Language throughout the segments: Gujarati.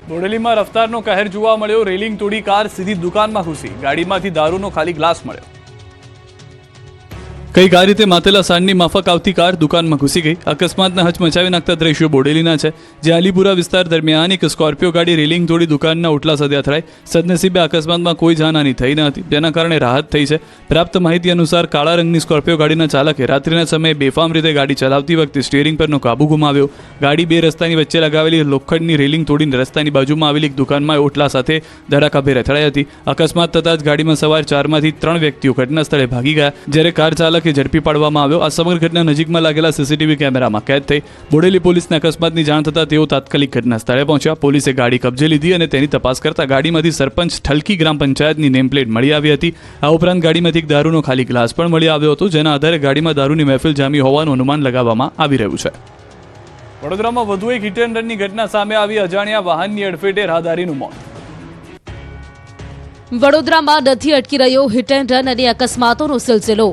બોડેલીમાં રફતારનો કહેર જોવા મળ્યો। રેલિંગ તોડી કાર સીધી દુકાનમાં ઘૂસી। ગાડીમાંથી દારૂનો ખાલી ગ્લાસ મળ્યો। કઈક આ રીતે માતેલા સાંજની માફક આવતી કાર દુકાનમાં ઘૂસી ગઈ। અકસ્માતના હચમચાવી નાખતા દ્રશ્યો બોડેલીના છે, જે અલીપુરા વિસ્તાર દરમિયાન એક સ્કોર્પિયો ગાડી રેલિંગ તોડી દુકાનના ઓટલા સાથે અથડાઈ। સદનસીબે અકસ્માતમાં કોઈ જાનહાની થઈ ન હતી, જેના કારણે રાહત થઈ છે। પ્રાપ્ત માહિતી અનુસાર કાળા રંગની સ્કોર્પિયો ગાડીના ચાલકે રાત્રિના સમયે બેફામ રીતે ગાડી ચલાવતી વખતે સ્ટીયરિંગ પરનો કાબુ ગુમાવ્યો। ગાડી બે રસ્તાની વચ્ચે લગાવેલી લોખંડની રેલિંગ તોડીને રસ્તાની બાજુમાં આવેલી એક દુકાનમાં ઓટલા સાથે ધડાકાભેર અથડાઈ હતી। અકસ્માત થતાં જ ગાડીમાં સવાર 4માંથી 3 વ્યક્તિઓ ઘટના સ્થળે ભાગી ગયા, જ્યારે કાર ચાલકે ઝડપી પાડવામાં આવ્યો। આ સમગ્ર ઘટના નજીકમાં લાગેલા સીસીટીવી કેમેરામાં કેદ થઈ। બોડેલી પોલીસને અકસ્માતની જાણ થતાં તેઓ તાત્કાલિક ઘટના સ્થળે પહોંચ્યા। પોલીસે ગાડી કબજે લીધી અને તેની તપાસ કરતા ગાડીમાંથી સરપંચ ઠલકી ગ્રામ પંચાયતની નેમપ્લેટ મળી આવી હતી। આ ઉપરાંત ગાડીમાંથી એક દારૂનો ખાલી ગ્લાસ પણ મળી આવ્યો હતો, જેના આધારે ગાડીમાં દારૂની મહેફિલ જામી હોવાનું અનુમાન લગાવવામાં આવી રહ્યું છે। વડોદરામાં વધુ એક હિટ એન્ડ રનની ઘટના સામે આવી। અજાણ્યા વાહનની અડફેટે રાહદારીનું મોત। વડોદરામાં નથી અટકી રહ્યો હિટ એન્ડ રન અને અકસ્માતોનો સિલસિલો।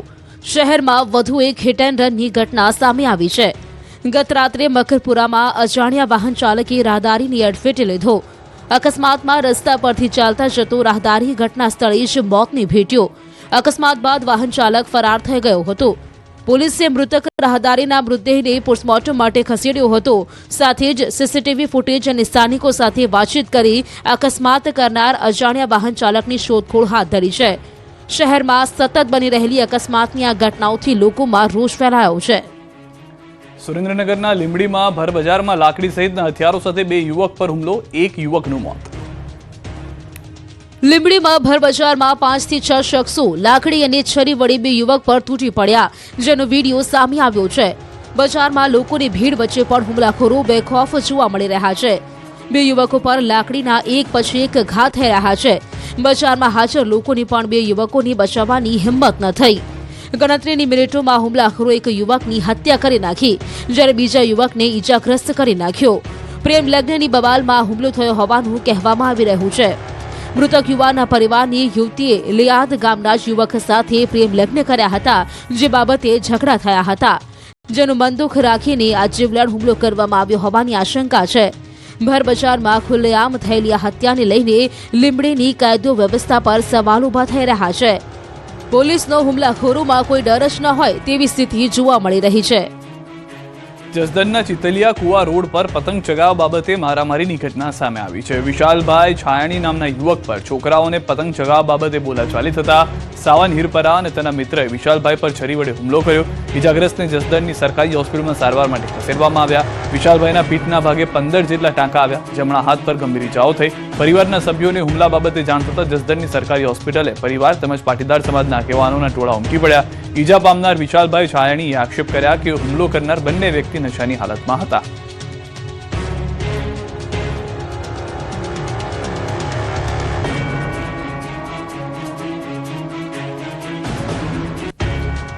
શહેરમાં વધુ એક હિટ એન્ડ રનની ઘટના સામે આવી છે। ગત રાત્રે મકરપુરામાં અજાણ્યા વાહન ચાલકે રાહદારીની અડફેટે લીધો। અકસ્માતમાં રસ્તા પરથી ચાલતા જતો રાહદારી ઘટના સ્થળે જ મોતને ભેટ્યો। અકસ્માત બાદ વાહન ચાલક ફરાર થઈ ગયો હતો। પોલીસે મૃતક રાહદારીના મૃતદેહને પોસ્ટમોર્ટમ માટે ખસેડ્યો હતો। સાથે જ સીસીટીવી ફૂટેજ અને સ્થાનિકો સાથે વાતચીત કરી અકસ્માત કરનાર અજાણ્યા વાહન ચાલકની શોધખોળ હાથ ધરી છે। શહેરમાં સતત બની રહેલી અકસ્માતની આ ઘટનાઓથી લોકોમાં રોષ ફેલાયો છે। સુરેન્દ્રનગરના લીંબડીમાં ભર બજારમાં લાકડી સહિતના હથિયારો સાથે 2 યુવક પર હુમલો, 1 યુવકનું મોત। લીંબડીમાં ભર બજારમાં 5 થી 6 શખ્સો લાકડી અને છરી વડે 2 યુવક પર તૂટી પડ્યા, જેનો વિડીયો સામે આવ્યો છે। બજારમાં લોકોની ભીડ વચ્ચે પણ હુમલાખોરો બેખૌફ જોવા મળી રહ્યા છે। 2 યુવકો પર લાકડીના એક પછી એક ઘા થઈ રહ્યા છે। બજારમાં હાજર લોકોની પણ 2 યુવકોને બચાવવાની હિંમત ન થઈ। ગણતરીની મિનિટોમાં હુમલાખોરો એક યુવકની હત્યા કરી નાખી, જ્યારે બીજા યુવકને ઈજાગ્રસ્ત કરી નાખ્યો। પ્રેમ લગ્નની બવાલમાં હુમલો થયો હોવાનું કહેવામાં આવી રહ્યું છે। મૃતક યુવાનના પરિવારની યુવતીએ લિયાદ ગામના જ યુવક સાથે પ્રેમ લગ્ન કર્યા હતા, જે બાબતે ઝઘડા થયા હતા, જેનું મનદુખ રાખીને આ જીવલેણ હુમલો કરવામાં આવ્યો હોવાની આશંકા છે। ભર બજારમાં ખુલ્લેઆમ થયેલી આ હત્યાને લઈને લીંબડીની કાયદો વ્યવસ્થા પર સવાલ ઉભા થઈ રહ્યા છે। પોલીસનો હુમલાખોરોમાં કોઈ ડર જ ન હોય તેવી સ્થિતિ જોવા મળી રહી છે। જસદણના ચિતલિયા કુવા રોડ પર પતંગ ચગાવવા બાબતે મારામારીની ઘટના સામે આવી છે। વિશાલભાઈ છાયાણી નામના યુવક પર છોકરાઓને પતંગ ચગાવવા બાબતે બોલાચાલી થતા સાવન હિરપરા અને તેના મિત્રએ વિશાલભાઈ પર છરી વડે હુમલો કર્યો। ઇજાગ્રસ્તને જસદણની સરકારી હોસ્પિટલમાં સારવાર માટે ખસેડવામાં આવ્યા। વિશાલભાઈના પીઠના ભાગે 15 જેટલા ટાંકા આવ્યા, જમણા હાથ પર ગંભીર ઇજાઓ થઈ। પરિવારના સભ્યોને હુમલા બાબતે જાણ થતાં જસદણની સરકારી હોસ્પિટલે પરિવાર તેમજ પાટીદાર સમાજના આગેવાનોના ટોળા ઉમટી પડ્યા। ઈજા પામનાર વિશાલભાઈ છાયાણીએ આક્ષેપ કર્યા કે હુમલો કરનાર બંને વ્યક્તિ નશાની હાલતમાં હતા।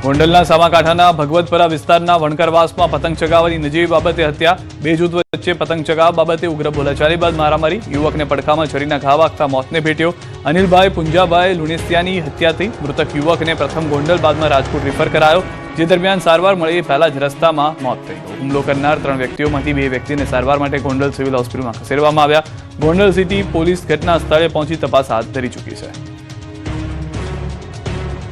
ગોંડલના સામાકાંઠાના ભગવતપરા વિસ્તારના વણકરવાસમાં પતંગ ચગાવવાની નજીવી બાબતે હત્યા। 2 જૂથ વચ્ચે પતંગ ચગાવવા બાબતે ઉગ્ર બોલાચાલી બાદ મારામારી। યુવકને પડખામાં છરીના ઘા વાગતા મોતને ભેટ્યો। અનિલભાઈ પુંજાભાઈ લુણેસિયાની હત્યા થઈ। મૃતક યુવકને પ્રથમ ગોંડલ બાદમાં રાજકોટ રિફર કરાયો, જે દરમિયાન સારવાર મળી પહેલા જ રસ્તામાં મોત થઈ ગયું। હુમલો કરનાર 3 વ્યક્તિઓમાંથી 2 વ્યક્તિને સારવાર માટે ગોંડલ સિવિલ હોસ્પિટલમાં ખસેડવામાં આવ્યા। ગોંડલ સિટી પોલીસ ઘટના સ્થળે પહોંચી તપાસ હાથ ધરી ચૂકી છે।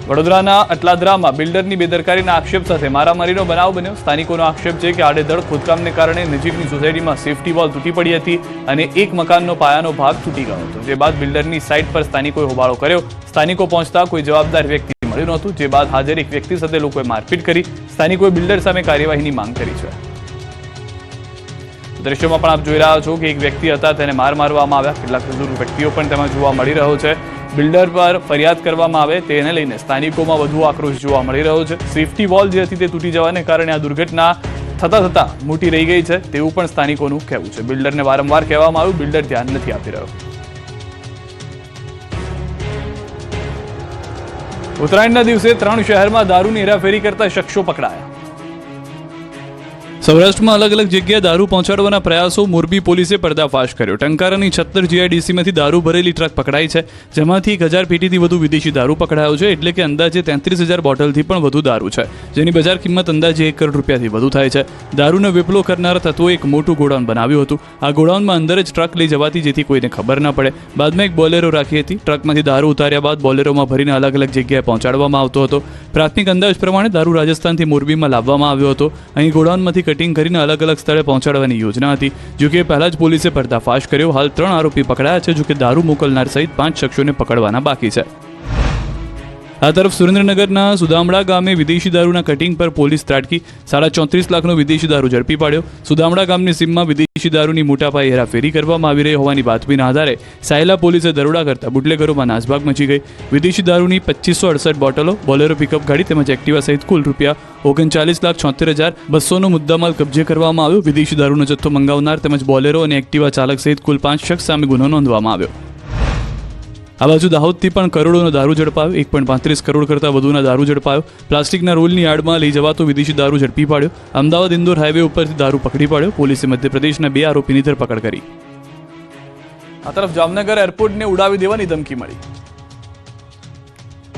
વડોદરાના અટલાદરામાં બિલ્ડરની બેદરકારીના આક્ષેપ સાથે મારામારીનો બનાવ બન્યો। સ્થાનિકોનો આક્ષેપ છે કે આડેધડ ખોદકામને કારણે નજીકની સોસાયટીમાં સેફટી વોલ તૂટી પડી હતી અને એક મકાનનો પાયાનો ભાગ તૂટી ગયો હતો, જે બાદ બિલ્ડરની સાઇટ પર સ્થાનિકોએ હોબાળો કર્યો। સ્થાનિકો પહોંચતા કોઈ જવાબદાર વ્યક્તિ મળ્યું નહોતું, જે બાદ હાજર એક વ્યક્તિ સાથે લોકોએ મારપીટ કરી। સ્થાનિકોએ બિલ્ડર સામે કાર્યવાહીની માંગ કરી છે। દ્રશ્યોમાં પણ આપ જોઈ રહ્યા છો કે એક વ્યક્તિ હતા, તેને મારવામાં આવ્યા। કેટલાક બુઝુર્ગ વ્યક્તિઓ પણ તેમાં જોવા મળી રહ્યો છે। બિલ્ડર પર ફરિયાદ કરવામાં આવે તેને લઈને સ્થાનિકોમાં વધુ આક્રોશ જોવા મળી રહ્યો છે। સેફટી વોલ જે હતી તે તૂટી જવાને કારણે આ દુર્ઘટના થતા મોટી રહી ગઈ છે, તેવું પણ સ્થાનિકોનું કહેવું છે। બિલ્ડરને વારંવાર કહેવામાં આવ્યું, બિલ્ડર ધ્યાન નથી આપી રહ્યો। ઉત્તરાયણના દિવસે 3 શહેરમાં દારૂની હેરાફેરી કરતા શખ્સો પકડાયા। સૌરાષ્ટ્રમાં અલગ અલગ જગ્યાએ દારૂ પહોંચાડવાના પ્રયાસો મોરબી પોલીસે પર્દાફાશ કર્યો. ટંકારાની 76 જીઆઈડીસીમાંથી દારૂ ભરેલી ટ્રક પકડાઈ છે, જેમાંથી 1000 પેટીથી વધુ વિદેશી દારૂ પકડાયો છે. એટલે કે અંદાજે 33,000 બોટલથી પણ વધુ દારૂ છે, જેની બજાર કિંમત અંદાજે 1 કરોડ રૂપિયાથી વધુ થાય છે. દારૂનો વેપલો કરનારા તત્વોએ એક મોટું ગોડાઉન બનાવ્યું હતું. આ ગોડાઉનમાં અંદર જ ટ્રક લઈ જવાથી જેથી કોઈને ખબર ન પડે. બાદમાં એક બોલેરો રાખી હતી. ટ્રકમાંથી દારૂ ઉતાર્યા બાદ બોલેરોમાં ભરીને અલગ અલગ જગ્યાએ પહોંચાડવામાં આવતો હતો. પ્રાથમિક અંદાજ પ્રમાણે દારૂ રાજસ્થાનથી મોરબીમાં લાવવામાં આવ્યો હતો. અહીં ગોડાઉનમાંથી કટિંગ કરીને અલગ અલગ સ્થળે પહોંચાડવાની યોજના હતી. જોકે પહેલા જ પોલીસે પર્દાફાશ કર્યો. હાલ 3 આરોપી પકડાયા છે. જોકે દારૂ મોકલનાર સહિત 5 શખ્સોને પકડવાના બાકી છે. આ તરફ સુરેન્દ્રનગરના સુદામડા ગામે વિદેશી દારૂના કટિંગ પર પોલીસ ત્રાટકી. 34.5 લાખનો વિદેશી દારૂ ઝડપી પાડ્યો. સુદામડા ગામની સીમમાં વિદેશી દારૂની મોટા પાયે હેરાફેરી કરવામાં આવી રહી હોવાની બાતમીના આધારે સાયલા પોલીસે દરોડા કરતા બુટલેગરોમાં નાસભાગ મચી ગઈ. વિદેશી દારૂની 2568 બોટલો, બોલેરો પિકઅપ ગાડી તેમજ એક્ટિવા સહિત કુલ રૂપિયા 39,76,200નો મુદ્દામાલ કબજે કરવામાં આવ્યો. વિદેશી દારૂનો જથ્થો મંગાવનાર તેમજ બોલેરો અને એક્ટિવા ચાલક સહિત કુલ 5 શખ્સ સામે ગુનો નોંધવામાં આવ્યો. આ બાજુ દાહોદથી પણ કરોડોનો દારૂ ઝડપાયો. 1.35 કરોડ કરતાં વધુના દારૂ ઝડપાયો. પ્લાસ્ટિકના રોલની આડમાં લઈ જવાતો વિદેશી દારૂ ઝડપી પાડ્યો. અમદાવાદ ઇન્દોર હાઈવે ઉપરથી દારૂ પકડી પાડ્યો. પોલીસે મધ્યપ્રદેશના 2 આરોપીની ધરપકડ કરી. આ તરફ જામનગર એરપોર્ટને ઉડાવી દેવાની ધમકી મળી.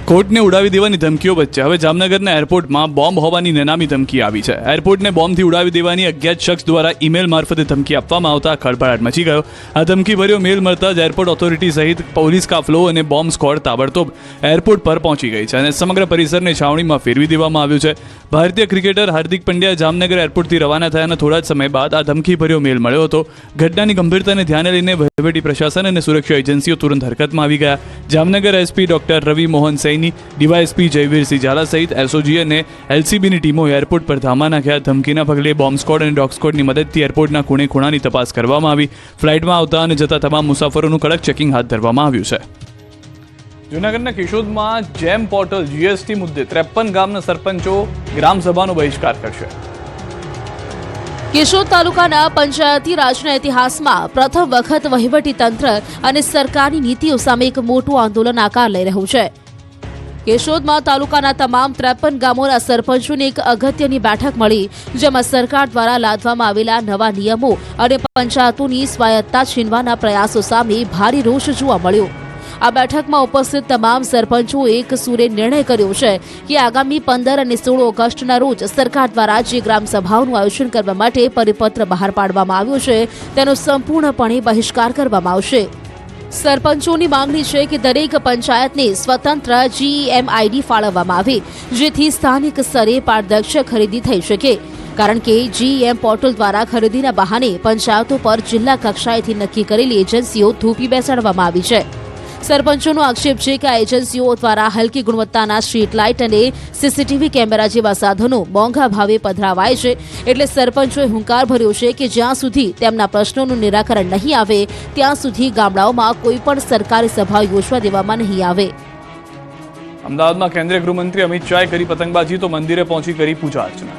કોર્ટને ઉડાવી દેવાની ધમકીઓ વચ્ચે હવે જામનગરના એરપોર્ટમાં બોમ્બ હોવાની નેનામી ધમકી આવી છે. એરપોર્ટને બોમ્બથી ઉડાવી દેવાની અજ્ઞાત શખ્સ દ્વારા ઈમેલ મારફતે ધમકી આપવામાં આવતા ખળભળાટ મચી ગયો. આ ધમકીભર્યો મેલ મળતા જ એરપોર્ટ ઓથોરિટી સહિત પોલીસ કાફલો અને બોમ્બ સ્ક્વોડ તાબડતોબ એરપોર્ટ પર પહોંચી ગઈ છે અને સમગ્ર પરિસરને છાવણીમાં ફેરવી દેવામાં આવ્યું છે. ભારતીય ક્રિકેટર હાર્દિક પંડ્યા જામનગર એરપોર્ટથી રવાના થયાના થોડા જ સમય બાદ આ ધમકીભર્યો મેલ મળ્યો હતો. ઘટનાની ગંભીરતાને ધ્યાને લઈને વહીવટી પ્રશાસન અને સુરક્ષા એજન્સીઓ તુરંત હરકતમાં આવી ગયા. જામનગર એસપી ડોક્ટર રવિ મોહન સૈની, ડીવાયએસપી જયવીરસિંહ ઝાલા સહિત એસઓજી અને એલસીબીની ટીમો એરપોર્ટ પર ધામા નાખ્યા. ધમકીના પગલે બોમ્બ સ્ક્વોડ અને ડોગ સ્ક્વોડની મદદથી એરપોર્ટના ખૂણે ખૂણાની તપાસ કરવામાં આવી. ફ્લાઇટમાં આવતા અને જતા તમામ મુસાફરોનું કડક ચેકિંગ હાથ ધરવામાં આવ્યું છે. જૂનાગઢના કેશોદમાં જેમ પોર્ટલ જીએસટી મુદ્દે 53 ગામના સરપંચો ગ્રામસભાનો બહિષ્કાર કરશે. કેશોદ તાલુકાના પંચાયતી રાજના ઇતિહાસમાં પ્રથમ વખત વહીવટી તંત્ર અને સરકારની નીતિઓ સામે એક મોટું આંદોલન આકાર લઈ રહ્યું છે. કેશોદમાં તાલુકાના તમામ 53 ગામોના સરપંચોની એક અગત્યની બેઠક મળી, જેમાં સરકાર દ્વારા લાદવામાં આવેલા નવા નિયમો અને પંચાયતોની સ્વાયત્તતા છીનવાના પ્રયાસો સામે ભારે રોષ જોવા મળ્યો. આ બેઠકમાં ઉપસ્થિત તમામ સરપંચોએ એક સૂરે નિર્ણય કર્યો છે કે આગામી 15 અને 16 ઓગસ્ટના રોજ સરકાર દ્વારા જે ગ્રામસભાઓનું આયોજન કરવા માટે પરિપત્ર બહાર પાડવામાં આવ્યો છે તેનો સંપૂર્ણપણે બહિષ્કાર કરવામાં આવશે. સરપંચોની માંગણી છે કે દરેક પંચાયતને સ્વતંત્ર GEM-ID ફાળવવામાં આવે, જેથી સ્થાનિક સ્તરે પારદર્શક ખરીદી થઈ શકે. કારણ કે GEM પોર્ટલ દ્વારા ખરીદીના બહાને પંચાયતો પર જિલ્લા કક્ષાએથી નક્કી કરેલી એજન્સીઓ થોપી બેસાડવામાં આવી છે. સરપંચોનો આક્ષેપ છે કે આ એજન્સીઓ દ્વારા હલકી ગુણવત્તાના સ્ટ્રીટ લાઇટ અને સીસીટીવી કેમેરા જેવા સાધનો મોંઘા ભાવે પધરાવાય છે. એટલે સરપંચોએ હુંકાર ભર્યો છે કે જ્યાં સુધી તેમના પ્રશ્નોનું નિરાકરણ નહીં આવે ત્યાં સુધી ગામડાઓમાં કોઈ પણ સરકારી સભા યોજવા દેવામાં નહીં આવે. અમદાવાદમાં કેન્દ્રીય ગૃહમંત્રી અમિત શાહે કરી પતંગબાજી તો મંદિરે પહોંચી કરી પૂજા અર્ચના.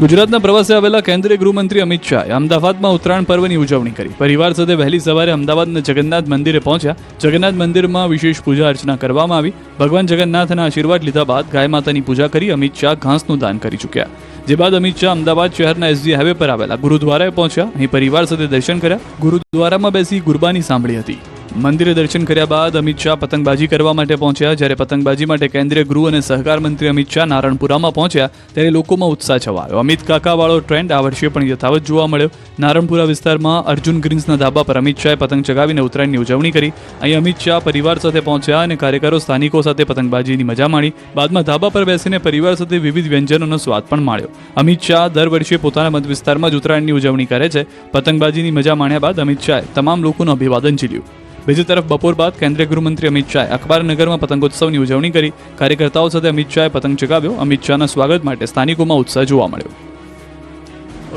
ગુજરાતના પ્રવાસે આવેલા કેન્દ્રીય ગૃહમંત્રી અમિત શાહે અમદાવાદમાં ઉત્તરાયણ પર્વની ઉજવણી કરી. પરિવાર સાથે વહેલી સવારે અમદાવાદના જગન્નાથ મંદિરે પહોંચ્યા. જગન્નાથ મંદિરમાં વિશેષ પૂજા અર્ચના કરવામાં આવી. ભગવાન જગન્નાથના આશીર્વાદ લીધા બાદ ગાય માતાની પૂજા કરી અમિત શાહ ઘાસનું દાન કરી ચૂક્યા. જે બાદ અમિત શાહ અમદાવાદ શહેરના એસજી હાઈવે પર આવેલા ગુરુદ્વારાએ પહોંચ્યા. અહીં પરિવાર સાથે દર્શન કર્યા. ગુરુદ્વારામાં બેસી ગુરબાની સાંભળી હતી. મંદિરે દર્શન કર્યા બાદ અમિત શાહ પતંગબાજી કરવા માટે પહોંચ્યા. જ્યારે પતંગબાજી માટે કેન્દ્રીય ગૃહ અને સહકાર મંત્રી અમિત શાહ નારણપુરામાં પહોંચ્યા ત્યારે લોકોમાં ઉત્સાહ છવાયો. અમિત કાકાવાળો ટ્રેન્ડ આ વર્ષે પણ યથાવત જોવા મળ્યો. નારણપુરા વિસ્તારમાં અર્જુન ગ્રીન્સના ધાબા પર અમિત શાહે પતંગ ચગાવીને ઉત્તરાયણની ઉજવણી કરી. અહીં અમિત શાહ પરિવાર સાથે પહોંચ્યા અને કાર્યકરો સ્થાનિકો સાથે પતંગબાજીની મજા માણી. બાદમાં ધાબા પર બેસીને પરિવાર સાથે વિવિધ વ્યંજનોનો સ્વાદ પણ માણ્યો. અમિત શાહ દર વર્ષે પોતાના મત વિસ્તારમાં જ ઉત્તરાયણની ઉજવણી કરે છે. પતંગબાજીની મજા માણ્યા બાદ અમિત શાહે તમામ લોકોનું અભિવાદન ઝીલ્યું. બીજી તરફ બપોર બાદ કેન્દ્રીય ગૃહમંત્રી અમિત શાહે અખબારનગરમાં પતંગોત્સવની ઉજવણી કરી. કાર્યકર્તાઓ સાથે અમિત શાહે પતંગ ચગાવ્યો. અમિત શાહના સ્વાગત માટે સ્થાનિકોમાં ઉત્સાહ જોવા મળ્યો.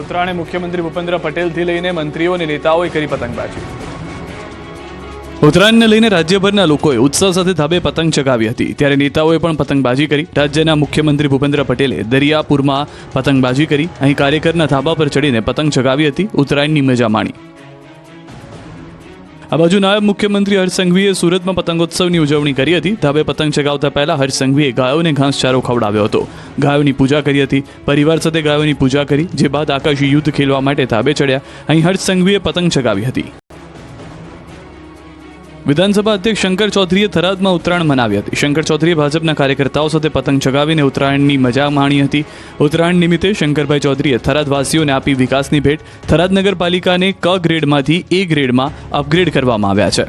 ઉત્તરાયણે મુખ્યમંત્રી ભૂપેન્દ્ર પટેલથી લઈને મંત્રીઓ અને નેતાઓએ કરી પતંગબાજી. ઉત્તરાયણને લઈને રાજ્યભરના લોકોએ ઉત્સાહ સાથે ધાબે પતંગ ચગાવી હતી. ત્યારે નેતાઓએ પણ પતંગબાજી કરી. રાજ્યના મુખ્યમંત્રી ભૂપેન્દ્ર પટેલે દરિયાપુરમાં પતંગબાજી કરી. અહીં કાર્યકરના ધાબા પર ચડીને પતંગ ચગાવી હતી. ઉત્તરાયણની મજા માણી. આ બાજુ નાયબ મુખ્યમંત્રી હર્ષ સંઘવીએ સુરતમાં પતંગોત્સવની ઉજવણી કરી હતી. ધાબે પતંગ ચગાવતા પહેલા હર્ષ સંઘવીએ ગાયોને ઘાસચારો ખવડાવ્યો હતો. ગાયોની પૂજા કરી હતી. પરિવાર સાથે ગાયોની પૂજા કરી, જે બાદ આકાશી યુદ્ધ ખેલવા માટે ધાબે ચડ્યા. અહીં હર્ષ સંઘવીએ પતંગ ચગાવી હતી. વિધાનસભા અધ્યક્ષ શંકર ચૌધરીએ થરાદમાં ઉત્તરાયણ મનાવી હતી. શંકર ચૌધરીએ ભાજપના કાર્યકર્તાઓ સાથે પતંગ ચગાવીને ઉત્તરાયણની મજા માણી હતી. ઉત્તરાયણ નિમિત્તે શંકરભાઈ ચૌધરીએ થરાદવાસીઓને આપી વિકાસની ભેટ. થરાદ નગરપાલિકાને ક ગ્રેડમાંથી એ ગ્રેડમાં અપગ્રેડ કરવામાં આવ્યા છે.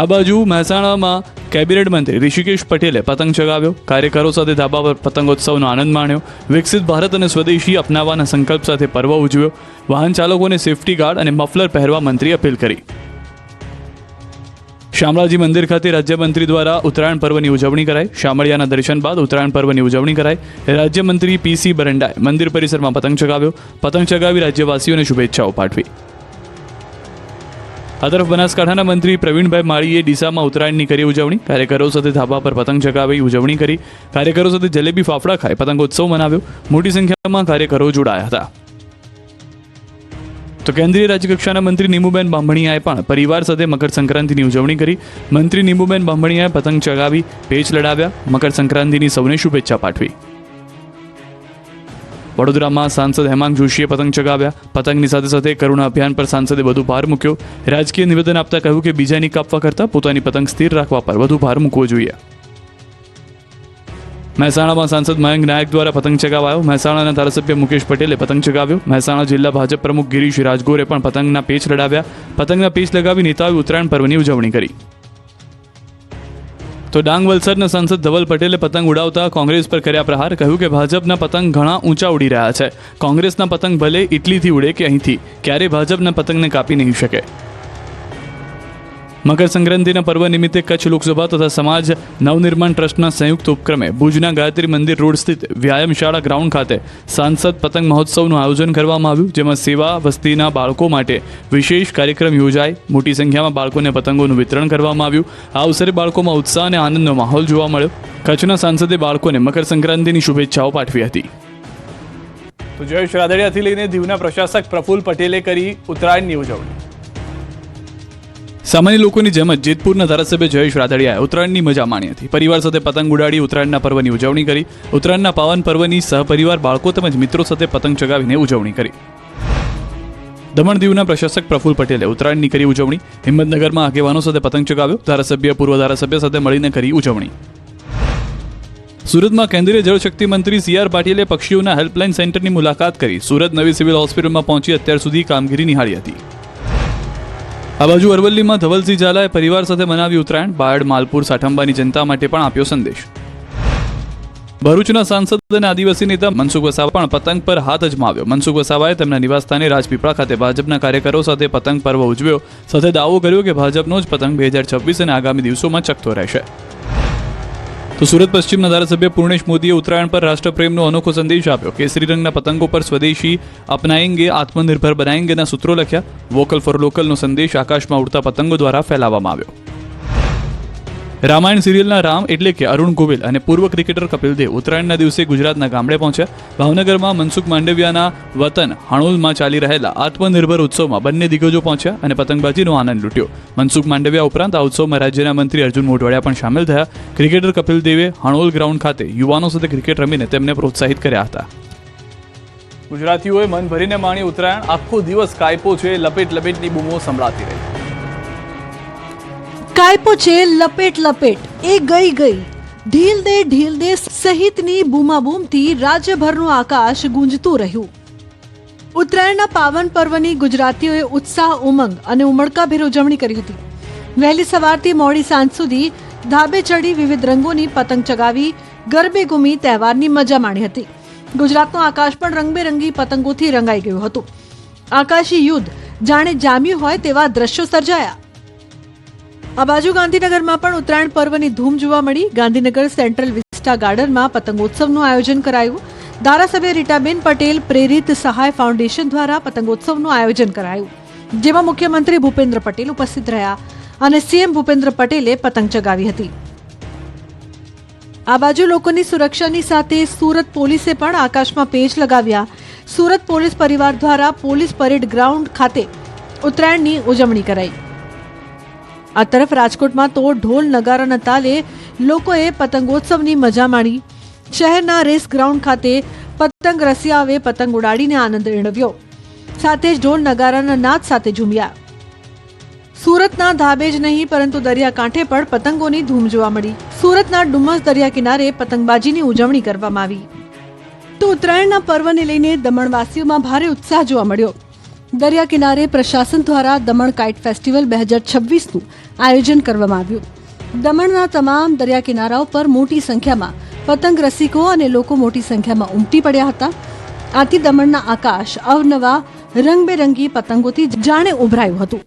આ બાજુ મહેસાણામાં કેબિનેટ મંત્રી ઋષિકેશ પટેલે પતંગ ચગાવ્યો. કાર્યકરો સાથે ધાબા પર પતંગોત્સવનો આનંદ માણ્યો. વિકસિત ભારત અને સ્વદેશી અપનાવવાના સંકલ્પ સાથે પર્વ ઉજવ્યો. વાહન ચાલકોને સેફટી ગાર્ડ અને મફલર પહેરવા મંત્રીએ અપીલ કરી. શામળાજી મંદિર ખાતે રાજ્યમંત્રી દ્વારા ઉત્તરાયણ પર્વની ઉજવણી કરાઈ. શામળિયાના દર્શન બાદ ઉત્તરાયણ પર્વની ઉજવણી કરાઈ. રાજ્યમંત્રી પીસી બરંડાએ મંદિર પરિસરમાં પતંગ ચગાવ્યો. પતંગ ચગાવી રાજ્યવાસીઓને શુભેચ્છાઓ પાઠવી. આ તરફ બનાસકાંઠાના મંત્રી પ્રવીણભાઈ માળીએ ડીસામાં ઉત્તરાયણની કરી ઉજવણી. કાર્યકરો સાથે ધાબા પર પતંગ ચગાવી ઉજવણી કરી. કાર્યકરો સાથે જલેબી ફાફડા ખાઈ પતંગોત્સવ મનાવ્યો. મોટી સંખ્યામાં કાર્યકરો જોડાયા હતા. તો કેન્દ્રીય રાજ્યકક્ષાના મંત્રી નીમુબેન બાંભણિયાએ પણ પરિવાર સાથે મકર સંક્રાંતિની ઉજવણી કરી. મંત્રી નીમુબેન બાંભણિયાએ પતંગ ચગાવી પેચ લડાવ્યા. મકર સંક્રાંતિની સૌને શુભેચ્છા પાઠવી. વડોદરામાં સાંસદ હેમાંગ જોશીએ પતંગ ચગાવ્યા. પતંગની સાથે સાથે કરુણા અભિયાન પર સાંસદે વધુ ભાર મૂક્યો. રાજકીય નિવેદન આપતા કહ્યું કે બીજાની કાપવા કરતાં પોતાની પતંગ સ્થિર રાખવા પર વધુ ભાર મૂકવો જોઈએ. મહેસાણામાં સાંસદ મયંક નાયક દ્વારા પતંગ ચગાવાયો. મહેસાણાના ધારાસભ્ય મુકેશ પટેલે પતંગ ચગાવ્યો. મહેસાણા જિલ્લા ભાજપ પ્રમુખ ગિરીશ રાજગોરે પણ પતંગના પેચ લડાવ્યા. પતંગના પેચ લગાવી નેતાઓએ ઉત્તરાયણ પર્વની ઉજવણી કરી. તો ડાંગ વલસાડના સાંસદ ધવલ પટેલે પતંગ ઉડાવતા કોંગ્રેસ પર કર્યા પ્રહાર. કહ્યું કે ભાજપના પતંગ ઘણા ઊંચા ઉડી રહ્યા છે. કોંગ્રેસના પતંગ ભલે ઇટલીથી ઉડે કે અહીંથી, ક્યારેય ભાજપના પતંગને કાપી નહીં શકે. મકર સંક્રાંતિના પર્વ નિમિત્તે કચ્છ લોકસભા તથા સમાજ નવનિર્માણ ટ્રસ્ટના સંયુક્ત ઉપક્રમે ભુજના ગાયત્રી મંદિર રોડ સ્થિત વ્યાયામશાળા ગ્રાઉન્ડ ખાતે સાંસદ પતંગ મહોત્સવનું આયોજન કરવામાં આવ્યું. જેમાં સેવા વસ્તીના બાળકો માટે વિશેષ કાર્યક્રમ યોજાય. મોટી સંખ્યામાં બાળકોને પતંગોનું વિતરણ કરવામાં આવ્યું. આ અવસરે બાળકોમાં ઉત્સાહ અને આનંદનો માહોલ જોવા મળ્યો. કચ્છના સાંસદે બાળકોને મકર સંક્રાંતિની શુભેચ્છાઓ પાઠવી હતી. તો જયેશ રાદડિયાથી લઈને દીવના પ્રશાસક પ્રફુલ્લ પટેલે કરી ઉત્તરાયણની ઉજવણી. સામાન્ય લોકોની જેમ જ જેતપુરના ધારાસભ્ય જયેશ રાદડિયાએ ઉત્તરાયણની મજા માણી હતી. પરિવાર સાથે પતંગ ઉડાડી ઉત્તરાયણના પર્વની ઉજવણી કરી. ઉત્તરાયણના પાવન પર્વની સહપરિવાર બાળકો તેમજ મિત્રો સાથે પતંગ ચગાવીને ઉજવણી કરી. દમણ દીવના પ્રશાસક પ્રફુલ્લ પટેલે ઉત્તરાયણની કરી ઉજવણી. હિંમતનગરમાં આગેવાનો સાથે પતંગ ચગાવ્યો. ધારાસભ્ય પૂર્વ ધારાસભ્ય સાથે મળીને કરી ઉજવણી. સુરતમાં કેન્દ્રીય જળશક્તિ મંત્રી સી.આર. પાટીલે પક્ષીઓના હેલ્પલાઇન સેન્ટરની મુલાકાત કરી. સુરત નવી સિવિલ હોસ્પિટલમાં પહોંચી અત્યાર સુધી કામગીરી નિહાળી હતી. આ બાજુ અરવલ્લીમાં ધવલસિંહ ઝાલાએ પરિવાર સાથે મનાવી ઉત્તરાયણ. બાયડ, માલપુર, સાઠંબાની જનતા માટે પણ આપ્યો સંદેશ. ભરૂચના સાંસદ અને આદિવાસી નેતા મનસુખ વસાવા પણ પતંગ પર હાથ અજમાવ્યો. મનસુખ વસાવાએ તેમના નિવાસસ્થાને રાજપીપળા ખાતે ભાજપના કાર્યકરો સાથે પતંગ પર્વ ઉજવ્યો. સાથે દાવો કર્યો કે ભાજપનો જ પતંગ 2026 અને આગામી દિવસોમાં ચકતો રહેશે. તો સુરત પશ્ચિમના ધારાસભ્ય પૂર્ણેશ મોદીએ ઉત્તરાયણ પર રાષ્ટ્રપ્રેમનો અનોખો સંદેશ આપ્યો. કેસરી રંગના પતંગો પર સ્વદેશી અપનાએંગે, આત્મનિર્ભર બનાએંગેના સૂત્રો લખ્યા. વોકલ ફોર લોકલનો સંદેશ આકાશમાં ઉડતા પતંગો દ્વારા ફેલાવવામાં આવ્યો. રામાયણ સિરિયલના રામ એટલે કે અરુણ ગોવિલ અને પૂર્વ ક્રિકેટર કપિલ દેવ ઉત્તરાયણના દિવસે ગુજરાતના ગામડે પહોંચ્યા. ભાવનગરમાં મનસુખ માંડવિયાના વતન હાણોલમાં ચાલી રહેલા આત્મનિર્ભર ઉત્સવમાં બંને દિગ્ગજો પહોંચ્યા અને પતંગબાજીનો આનંદ લૂટ્યો. મનસુખ માંડવિયા ઉપરાંત આ ઉત્સવમાં રાજ્યના મંત્રી અર્જુન મોઢવાડિયા પણ સામેલ થયા. ક્રિકેટર કપિલ દેવે હાણોલ ગ્રાઉન્ડ ખાતે યુવાનો સાથે ક્રિકેટ રમીને તેમને પ્રોત્સાહિત કર્યા હતા. ગુજરાતીઓએ મન ભરીને માણી ઉત્તરાયણ. આખો દિવસ કાયપો છે, લપેટ લપેટની બૂમો સંભળાતી રહી. કાયપો છે, લપેટ લપેટ, એ ગઈ ઢીલ દે સહિતની બૂમાબૂમથી રાજ્યભરનું આકાશ ગુંજતું રહ્યું. ઉત્તરાયણના પાવન પર્વની ગુજરાતીઓએ ઉત્સાહ, ઉમંગ અને ઉમળકાભેર ઉજવણી કરી હતી. વહેલી સવારથી મોડી સાંજ સુધી ધાબે ચડી વિવિધ રંગોની પતંગ ચગાવી ગરબે ઘૂમી તહેવારની મજા માણી હતી. ગુજરાતનું આકાશ પણ રંગબેરંગી પતંગોથી રંગાઈ ગયું હતું. આકાશી યુદ્ધ જાણે જામ્યું હોય તેવા દ્રશ્યો સર્જાયા. આ બાજુ ગાંધીનગરમાં પણ ઉત્તરાયણ પર્વની ધૂમ જોવા મળી. ગાંધીનગર સેન્ટ્રલ વિસ્ટા ગાર્ડનમાં પતંગોત્સવનું આયોજન કરાયું. ધારાસભ્ય રીટાબેન પટેલ પ્રેરિત સહાય ફાઉન્ડેશન દ્વારા પતંગોત્સવનું આયોજન કરાયું, જેમાં મુખ્યમંત્રી ભૂપેન્દ્ર પટેલ ઉપસ્થિત રહ્યા અને સીએમ ભૂપેન્દ્ર પટેલે પતંગ ચગાવી હતી. આ બાજુ લોકોની સુરક્ષાની સાથે સુરત પોલીસે પણ આકાશમાં પેચ લગાવ્યા. સુરત પોલીસ પરિવાર દ્વારા પોલીસ પરેડ ગ્રાઉન્ડ ખાતે ઉત્તરાયણની ઉજવણી કરાઈ. આ તરફ રાજકોટમાં તો ઢોલ નગારાના તાલે લોકોએ પતંગોત્સવની મજા માણી. શહેરના રેસ ગ્રાઉન્ડ ખાતે પતંગ રસિયાઓએ પતંગ ઉડાડીને આનંદ મેળવ્યો. સાથે જ ઢોલ નગારાના નાદ સાથે ઝૂમ્યા. સુરતના ધાબે જ નહીં પરંતુ દરિયાકાંઠે પણ પતંગોની ધૂમ જોવા મળી. સુરતના ડુમસ દરિયા કિનારે પતંગબાજીની ઉજવણી કરવામાં આવી. તો ઉત્તરાયણના પર્વને લઈને દમણવાસીઓમાં ભારે ઉત્સાહ જોવા મળ્યો. દરિયા કિનારે પ્રશાસન દ્વારા દમણ કાઇટ ફેસ્ટિવલ 2026નું આયોજન કરવામાં આવ્યું. દમણના તમામ દરિયા કિનારાઓ પર મોટી સંખ્યામાં પતંગ રસિકો અને લોકો મોટી સંખ્યામાં ઉમટી પડ્યા હતા. આથી દમણના આકાશ અવનવા રંગબેરંગી પતંગોથી જાણે ઉભરાયું હતું.